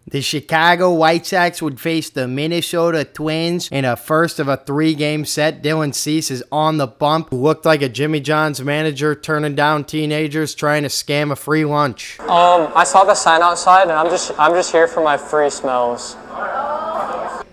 The Chicago White Sox would face the Minnesota Twins in a first of a 3-game set. Dylan Cease is on the bump, who looked like a Jimmy John's manager turning down teenagers trying to scam a free lunch. I saw the sign outside, and I'm just here for my free smells.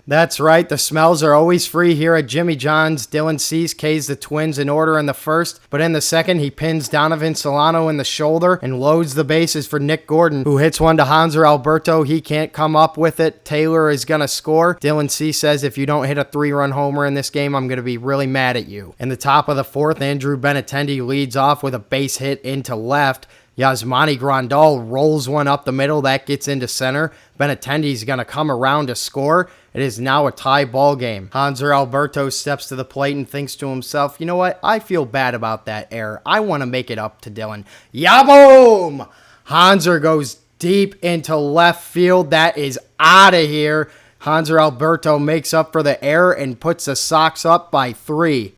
That's right, the smells are always free here at Jimmy John's. Dylan Cease K's the Twins in order in the first, but in the second, he pins Donovan Solano in the shoulder and loads the bases for Nick Gordon, who hits one to Hanser Alberto. He can't come up with it. Taylor is going to score. Dylan Cease says, if you don't hit a 3-run homer in this game, I'm going to be really mad at you. In the top of the fourth, Andrew Benintendi leads off with a base hit into left. Yasmani Grandal rolls one up the middle. That gets into center. Benintendi's going to come around to score. It is now a tie ball game. Hanser Alberto steps to the plate and thinks to himself, you know what? I feel bad about that error. I want to make it up to Dylan. Yaboom! Hanser goes deep into left field. That is out of here. Hanser Alberto makes up for the error and puts the Sox up by 3.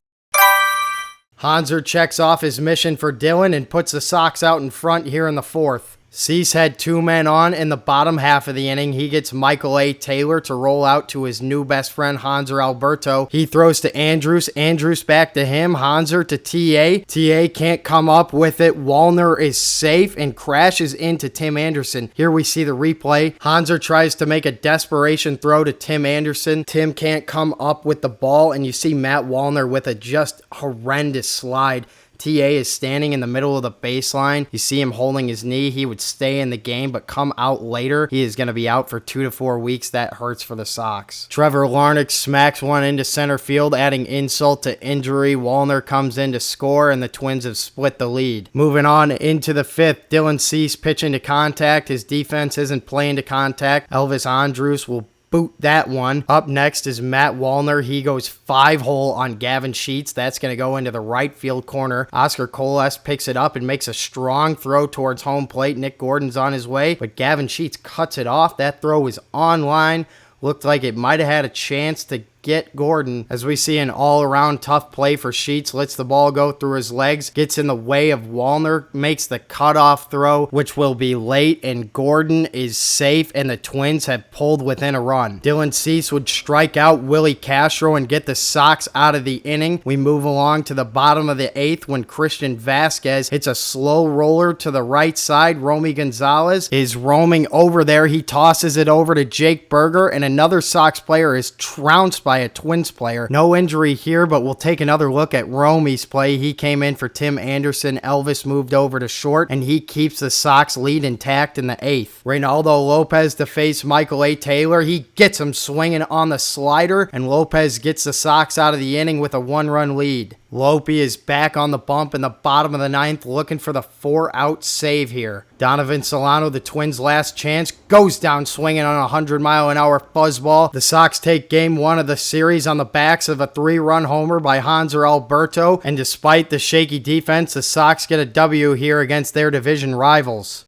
Hanser checks off his mission for Dylan and puts the Sox out in front here in the fourth. Cease had 2 men on in the bottom half of the inning. He gets Michael A. Taylor to roll out to his new best friend, Hanser Alberto. He throws to Andrus. Andrus back to him. Hanser to T.A. T.A. can't come up with it. Wallner is safe and crashes into Tim Anderson. Here we see the replay. Hanser tries to make a desperation throw to Tim Anderson. Tim can't come up with the ball, and you see Matt Wallner with a just horrendous slide. T.A. is standing in the middle of the baseline. You see him holding his knee. He would stay in the game, but come out later. He is going to be out for 2 to 4 weeks. That hurts for the Sox. Trevor Larnach smacks one into center field, adding insult to injury. Wallner comes in to score, and the Twins have split the lead. Moving on into the fifth, Dylan Cease pitching to contact. His defense isn't playing to contact. Elvis Andrus will boot that one. Up next is Matt Wallner. He goes 5-hole on Gavin Sheets. That's going to go into the right field corner. Oscar Colas picks it up and makes a strong throw towards home plate. Nick Gordon's on his way, but Gavin Sheets cuts it off. That throw was on line. Looked like it might have had a chance to get Gordon. As we see an all-around tough play for Sheets, lets the ball go through his legs, gets in the way of Wallner, makes the cutoff throw, which will be late, and Gordon is safe, and the Twins have pulled within a run. Dylan Cease would strike out Willie Castro and get the Sox out of the inning. We move along to the bottom of the 8th when Christian Vasquez hits a slow roller to the right side. Romy Gonzalez is roaming over there. He tosses it over to Jake Berger, and another Sox player is trounced by a Twins player. No injury here, but we'll take another look at Romy's play. He came in for Tim Anderson. Elvis moved over to short, and he keeps the Sox lead intact in the 8th. Reynaldo Lopez to face Michael A. Taylor. He gets him swinging on the slider, and Lopez gets the Sox out of the inning with a 1-run lead. Lopey is back on the bump in the bottom of the 9th, looking for the 4-out save here. Donovan Solano, the Twins' last chance, goes down swinging on a 100-mile-an-hour fuzzball. The Sox take game 1 of the series on the backs of a 3-run homer by Hanser Alberto, and despite the shaky defense, the Sox get a W here against their division rivals.